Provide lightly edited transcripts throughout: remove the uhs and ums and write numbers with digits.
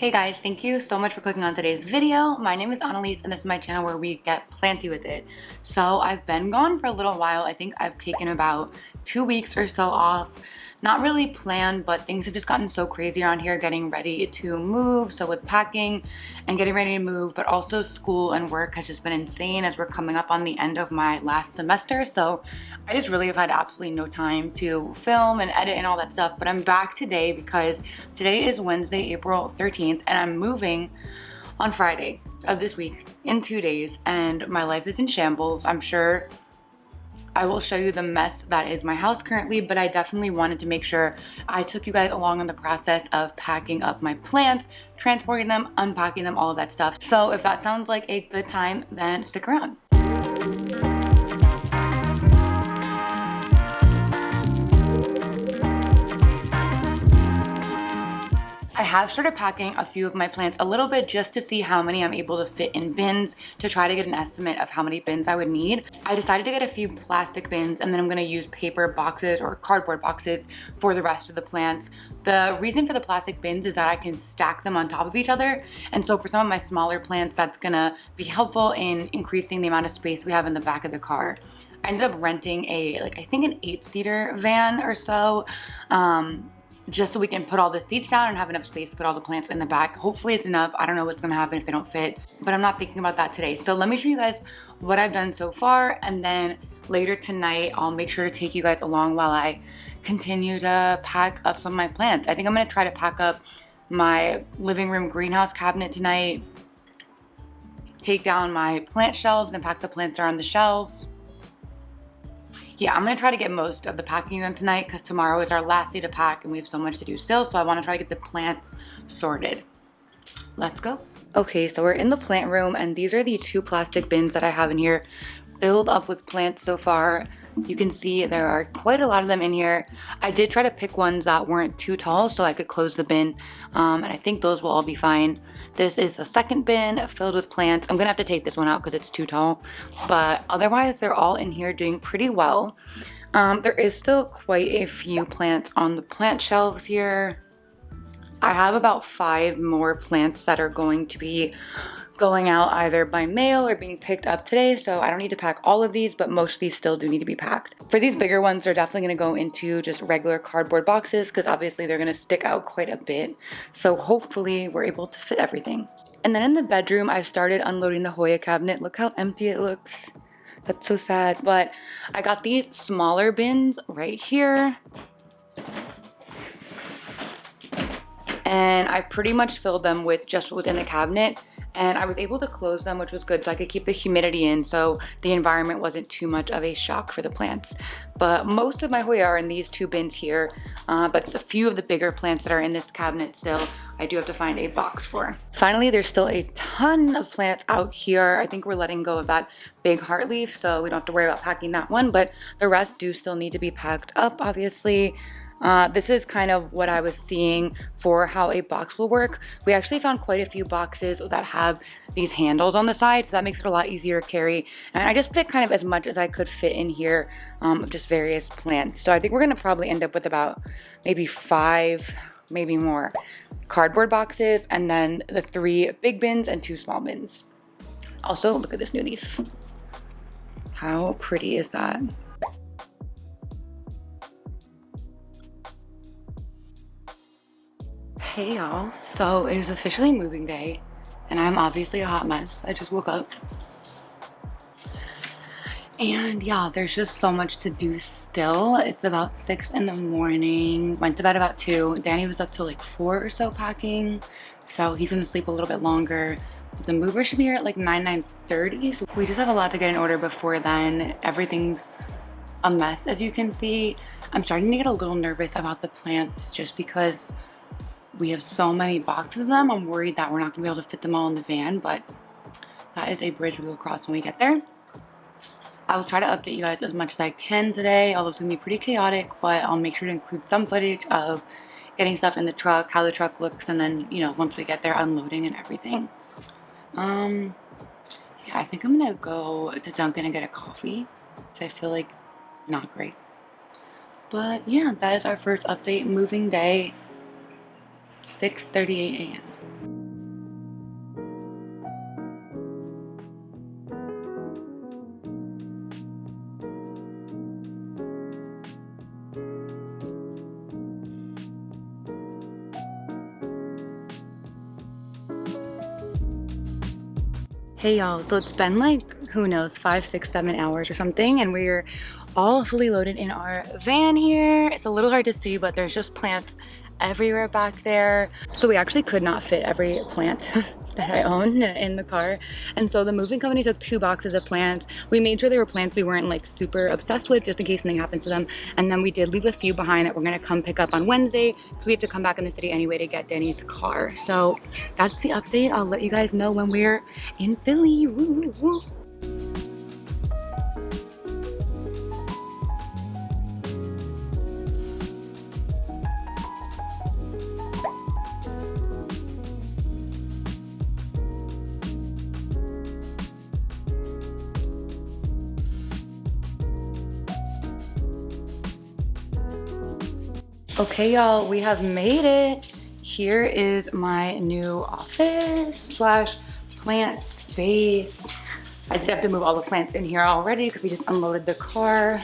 Hey guys, thank you so much for clicking on today's video. My name is Annalise and this is my channel where we get planty with it. So I've been gone for a little while. I think I've taken about 2 weeks or so off. Not really planned, but things have just gotten so crazy around here getting ready to move. So with packing and getting ready to move, but also school and work has just been insane as we're coming up on the end of my last semester. So I just really have had absolutely no time to film and edit and all that stuff. But I'm back today because today is Wednesday, April 13th, and I'm moving on Friday of this week in 2 days, and my life is in shambles. I'm sure I will show you the mess that is my house currently, but I definitely wanted to make sure I took you guys along on the process of packing up my plants, transporting them, unpacking them, all of that stuff. So if that sounds like a good time, then stick around. I have started packing a few of my plants a little bit just to see how many I'm able to fit in bins to try to get an estimate of how many bins I would need. I decided to get a few plastic bins and then I'm going to use paper boxes or cardboard boxes for the rest of the plants. The reason for the plastic bins is that I can stack them on top of each other, and so for some of my smaller plants that's going to be helpful in increasing the amount of space we have in the back of the car. I ended up renting I think an 8-seater van or so, just so we can put all the seats down and have enough space to put all the plants in the back. Hopefully it's enough. I don't know what's gonna happen if they don't fit, but I'm not thinking about that today. So let me show you guys what I've done so far, and then later tonight I'll make sure to take you guys along while I continue to pack up some of my plants. I think I'm gonna try to pack up my living room greenhouse cabinet tonight, take down my plant shelves and pack the plants around the shelves. Yeah, I'm gonna try to get most of the packing done tonight because tomorrow is our last day to pack and we have so much to do still, so I wanna try to get the plants sorted. Let's go. Okay, so we're in the plant room and these are the 2 plastic bins that I have in here filled up with plants so far. You can see there are quite a lot of them in here. I did try to pick ones that weren't too tall so I could close the bin, and I think those will all be fine. This is a second bin filled with plants. I'm gonna have to take this one out because it's too tall, but otherwise they're all in here doing pretty well. There is still quite a few plants on the plant shelves here. I have about 5 more plants that are going to be going out either by mail or being picked up today, so I don't need to pack all of these, but most of these still do need to be packed. For these bigger ones, they're definitely going to go into just regular cardboard boxes because obviously they're going to stick out quite a bit, so hopefully we're able to fit everything. And then in the bedroom, I've started unloading the Hoya cabinet. Look how empty it looks. That's so sad, but I got these smaller bins right here, and I pretty much filled them with just what was in the cabinet, and I was able to close them, which was good, so I could keep the humidity in so the environment wasn't too much of a shock for the plants. But most of my Hoya are in these 2 bins here, but a few of the bigger plants that are in this cabinet still I do have to find a box for. Finally, there's still a ton of plants out here. I think we're letting go of that big heart leaf, so we don't have to worry about packing that one, but the rest do still need to be packed up, obviously. This is kind of what I was seeing for how a box will work. We actually found quite a few boxes that have these handles on the side, so that makes it a lot easier to carry. And I just fit kind of as much as I could fit in here of just various plants. So I think we're gonna probably end up with about maybe 5, maybe more cardboard boxes, and then the 3 big bins and 2 small bins. Also, look at this new leaf. How pretty is that? Hey y'all, so it is officially moving day and I'm obviously a hot mess. I just woke up and yeah, there's just so much to do still. It's about 6 in the morning, went to bed about 2. Danny was up till like 4 or so packing, so he's gonna sleep a little bit longer. The mover should be here at like 9:30, so we just have a lot to get in order before then. Everything's a mess, as you can see. I'm starting to get a little nervous about the plants just because we have so many boxes of them. I'm worried that we're not gonna be able to fit them all in the van, but that is a bridge we will cross when we get there. I will try to update you guys as much as I can today, although it's gonna be pretty chaotic, but I'll make sure to include some footage of getting stuff in the truck, how the truck looks, and then, you know, once we get there, unloading and everything. Yeah, I think I'm gonna go to Dunkin' and get a coffee, because I feel like not great. But yeah, that is our first update, moving day. 6:38 a.m. Hey y'all, so it's been like, who knows, 5, 6, 7 hours or something, and we're all fully loaded in our van here. It's a little hard to see, but there's just plants everywhere back there. So we actually could not fit every plant that I own in the car. And so the moving company took 2 boxes of plants. We made sure they were plants we weren't like super obsessed with just in case something happens to them. And then we did leave a few behind that we're gonna come pick up on Wednesday because we have to come back in the city anyway to get Danny's car. So that's the update. I'll let you guys know when we're in Philly. Woo, woo, woo. Okay, y'all, we have made it. Here is my new office slash plant space. I did have to move all the plants in here already because we just unloaded the car.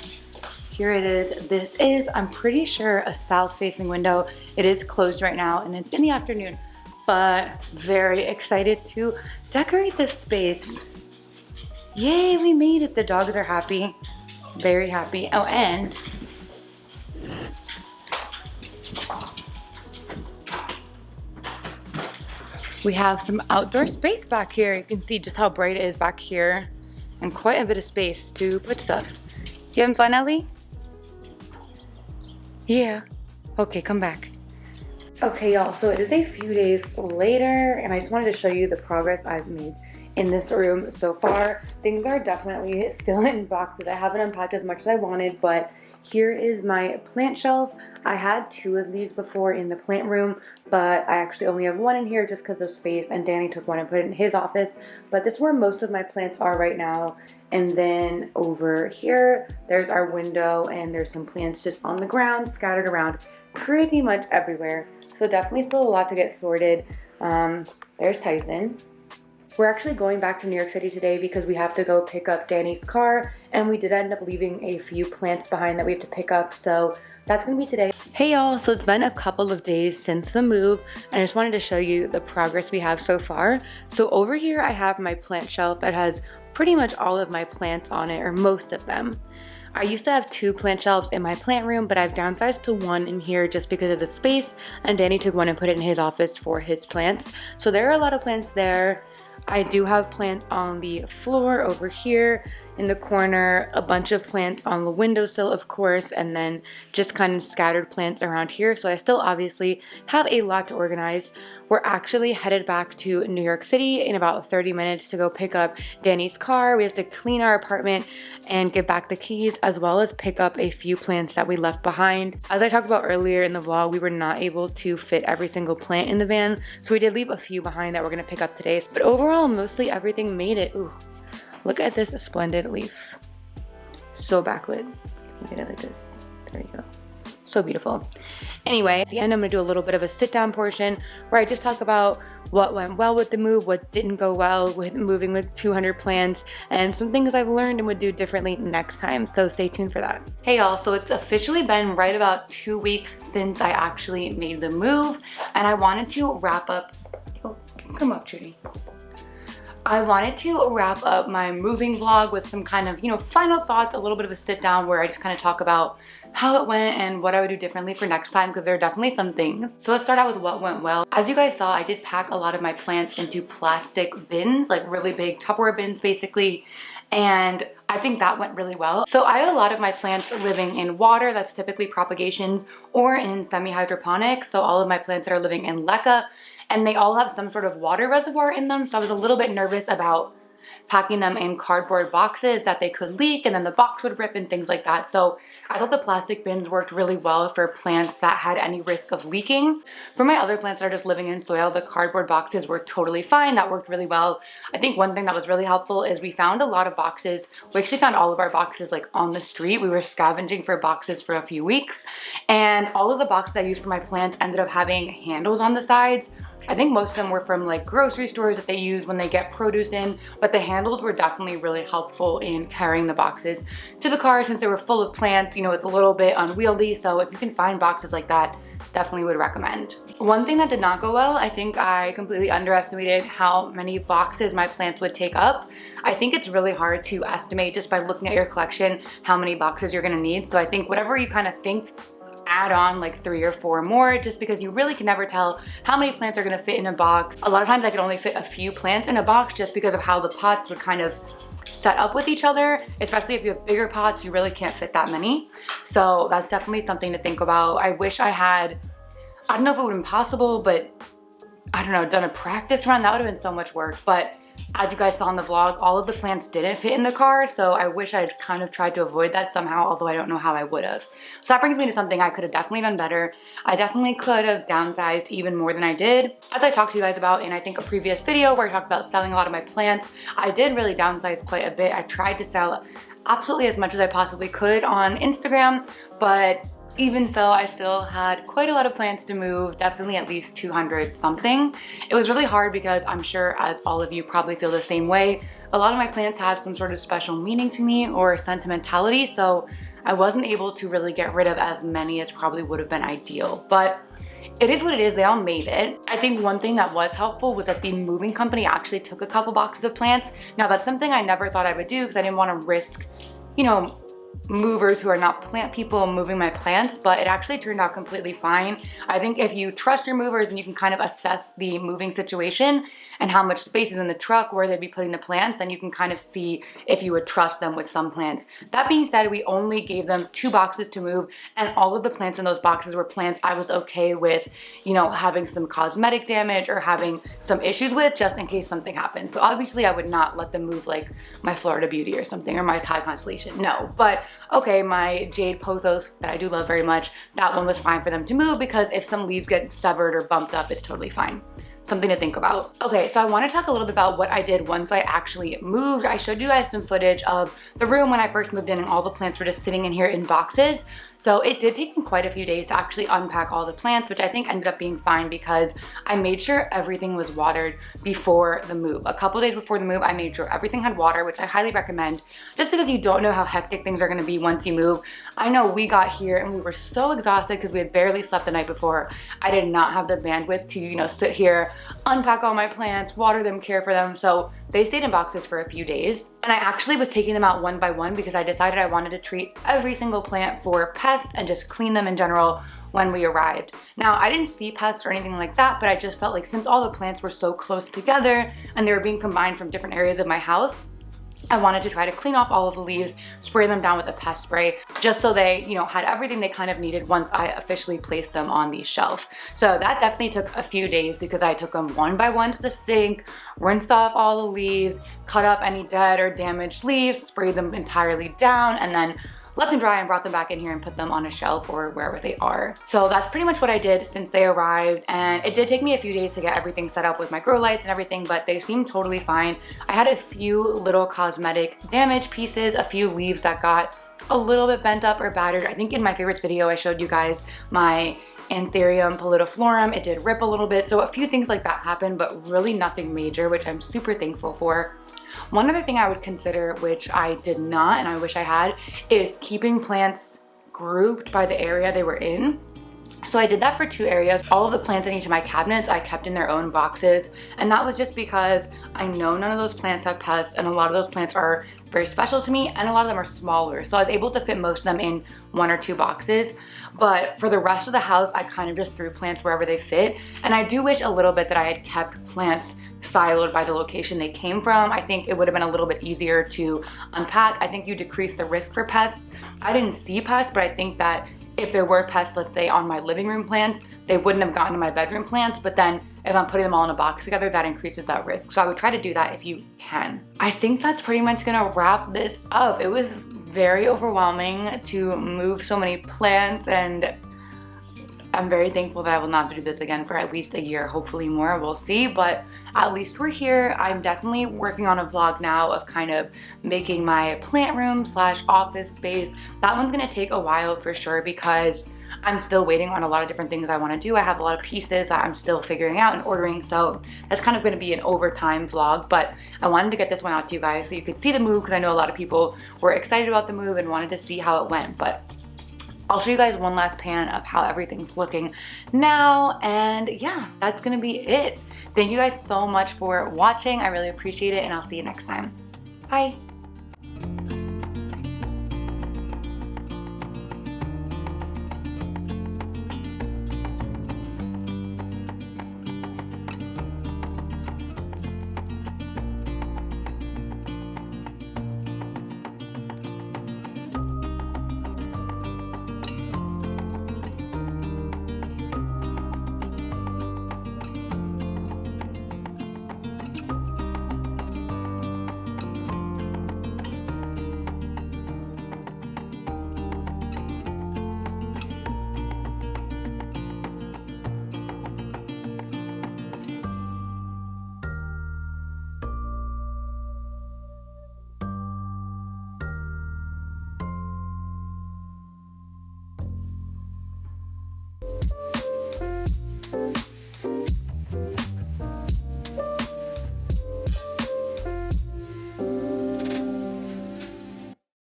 Here it is. This is, I'm pretty sure, a south-facing window. It is closed right now and it's in the afternoon, but very excited to decorate this space. Yay, we made it. The dogs are happy, very happy. Oh, and we have some outdoor space back here. You can see just how bright it is back here and quite a bit of space to put stuff. You having fun, Ellie? Yeah. Okay, come back. Okay, y'all, so it is a few days later and I just wanted to show you the progress I've made in this room so far. Things are definitely still in boxes. I haven't unpacked as much as I wanted, but here is my plant shelf. I had 2 of these before in the plant room, but I actually only have 1 in here just because of space, and Danny took 1 and put it in his office. But this is where most of my plants are right now. And then over here, there's our window, and there's some plants just on the ground, scattered around pretty much everywhere. So definitely still a lot to get sorted. There's Tyson. We're actually going back to New York City today because we have to go pick up Danny's car, and we did end up leaving a few plants behind that we have to pick up, so that's gonna be today. Hey y'all, so it's been a couple of days since the move, and I just wanted to show you the progress we have so far. So over here I have my plant shelf that has pretty much all of my plants on it, or most of them. I used to have 2 plant shelves in my plant room, but I've downsized to 1 in here just because of the space, and Danny took 1 and put it in his office for his plants. So there are a lot of plants there. I do have plants on the floor over here in the corner, a bunch of plants on the windowsill, of course, and then just kind of scattered plants around here. So I still obviously have a lot to organize. We're actually headed back to New York City in about 30 minutes to go pick up Danny's car. We have to clean our apartment and give back the keys, as well as pick up a few plants that we left behind. As I talked about earlier in the vlog, we were not able to fit every single plant in the van, so we did leave a few behind that we're gonna pick up today. But overall, mostly everything made it. Ooh, look at this splendid leaf. So backlit. Look at it like this. There you go. So beautiful. Anyway, at the end I'm gonna do a little bit of a sit down portion where I just talk about what went well with the move, what didn't go well with moving with 200 plants, and some things I've learned and would do differently next time, so stay tuned for that. Hey y'all, so it's officially been right about 2 weeks since I actually made the move, and I wanted to wrap up, oh, come up, Judy. I wanted to wrap up my moving vlog with some kind of, final thoughts, a little bit of a sit down where I just kind of talk about how it went and what I would do differently for next time, because there are definitely some things. So let's start out with what went well. As you guys saw, I did pack a lot of my plants into plastic bins, like really big Tupperware bins basically, and I think that went really well. So I have a lot of my plants living in water, that's typically propagations, or in semi-hydroponics. So all of my plants that are living in leca, and they all have some sort of water reservoir in them. So I was a little bit nervous about packing them in cardboard boxes that they could leak and then the box would rip and things like that. So I thought the plastic bins worked really well for plants that had any risk of leaking. For my other plants that are just living in soil, the cardboard boxes were totally fine. That worked really well. I think one thing that was really helpful is we found a lot of boxes. We actually found all of our boxes like on the street. We were scavenging for boxes for a few weeks, and all of the boxes I used for my plants ended up having handles on the sides. I think most of them were from like grocery stores that they use when they get produce in, but the handles were definitely really helpful in carrying the boxes to the car since they were full of plants. You know, it's a little bit unwieldy, so if you can find boxes like that, definitely would recommend. One thing that did not go well, I think I completely underestimated how many boxes my plants would take up. I think it's really hard to estimate just by looking at your collection how many boxes you're gonna need. So I think whatever you kind of think, add on like 3 or 4 more, just because you really can never tell how many plants are gonna fit in a box. A lot of times I could only fit a few plants in a box just because of how the pots would kind of set up with each other, especially if you have bigger pots, you really can't fit that many. So that's definitely something to think about. I wish I had, I don't know if it would have been possible, but I don't know, done a practice run. That would have been so much work. But as you guys saw in the vlog, all of the plants didn't fit in the car, so I wish I'd kind of tried to avoid that somehow, although I don't know how I would have. So that brings me to something I could have definitely done better. I definitely could have downsized even more than I did. As I talked to you guys about in I think a previous video where I talked about selling a lot of my plants, I did really downsize quite a bit. I tried to sell absolutely as much as I possibly could on Instagram, but even so, I still had quite a lot of plants to move, definitely at least 200 something. It was really hard because I'm sure, as all of you probably feel the same way, a lot of my plants have some sort of special meaning to me or sentimentality, so I wasn't able to really get rid of as many as probably would have been ideal. But it is what it is, they all made it. I think one thing that was helpful was that the moving company actually took a couple boxes of plants. Now that's something I never thought I would do because I didn't want to risk, you know, movers who are not plant people moving my plants, but it actually turned out completely fine. I think if you trust your movers and you can kind of assess the moving situation and how much space is in the truck where they'd be putting the plants, then you can kind of see if you would trust them with some plants. That being said, we only gave them 2 boxes to move, and all of the plants in those boxes were plants I was okay with, you know, having some cosmetic damage or having some issues with, just in case something happened. So obviously I would not let them move like my Florida Beauty or something, or my Thai Constellation, no. But okay, my Jade Pothos that I do love very much, that one was fine for them to move because if some leaves get severed or bumped up, it's totally fine. Something to think about. Okay, so I want to talk a little bit about what I did once I actually moved. I showed you guys some footage of the room when I first moved in and all the plants were just sitting in here in boxes. So it did take me quite a few days to actually unpack all the plants, which I think ended up being fine because I made sure everything was watered before the move. A couple days before the move, I made sure everything had water, which I highly recommend, just because you don't know how hectic things are gonna be once you move. I know we got here and we were so exhausted because we had barely slept the night before. I did not have the bandwidth to, you know, sit here, unpack all my plants, water them, care for them. So they stayed in boxes for a few days. And I actually was taking them out one by one because I decided I wanted to treat every single plant for pests and just clean them in general when we arrived. Now, I didn't see pests or anything like that, but I just felt like since all the plants were so close together and they were being combined from different areas of my house, I wanted to try to clean off all of the leaves, spray them down with a pest spray, just so they, you know, had everything they kind of needed once I officially placed them on the shelf. So that definitely took a few days because I took them one by one to the sink, rinsed off all the leaves, cut up any dead or damaged leaves, sprayed them entirely down, and then let them dry and brought them back in here and put them on a shelf or wherever they are. So that's pretty much what I did since they arrived, and it did take me a few days to get everything set up with my grow lights and everything, but they seemed totally fine. I had a few little cosmetic damage pieces, a few leaves that got a little bit bent up or battered. I think in my favorites video I showed you guys my Anthurium pallidiflorum. It did rip a little bit, so a few things like that happened, but really nothing major, which I'm super thankful for. One other thing I would consider, which I did not and I wish I had, is keeping plants grouped by the area they were in. So I did that for 2 areas. All of the plants in each of my cabinets I kept in their own boxes, and that was just because I know none of those plants have pests and a lot of those plants are very special to me and a lot of them are smaller. So I was able to fit most of them in 1 or 2 boxes, but for the rest of the house I kind of just threw plants wherever they fit, and I do wish a little bit that I had kept plants siloed by the location they came from. I think it would have been a little bit easier to unpack. I think you decrease the risk for pests. I didn't see pests, but I think that if there were pests, let's say on my living room plants, they wouldn't have gotten to my bedroom plants, but then if I'm putting them all in a box together, that increases that risk. So I would try to do that if you can. I think that's pretty much gonna wrap this up. It was very overwhelming to move so many plants, and I'm very thankful that I will not have to do this again for at least a year, hopefully more, we'll see, but at least we're here. I'm definitely working on a vlog now of kind of making my plant room / office space. That one's gonna take a while for sure because I'm still waiting on a lot of different things I want to do. I have a lot of pieces that I'm still figuring out and ordering, so that's kind of going to be an overtime vlog, but I wanted to get this one out to you guys so you could see the move, because I know a lot of people were excited about the move and wanted to see how it went. But I'll show you guys one last pan of how everything's looking now, and yeah, that's gonna be it. Thank you guys so much for watching. I really appreciate it, and I'll see you next time. Bye.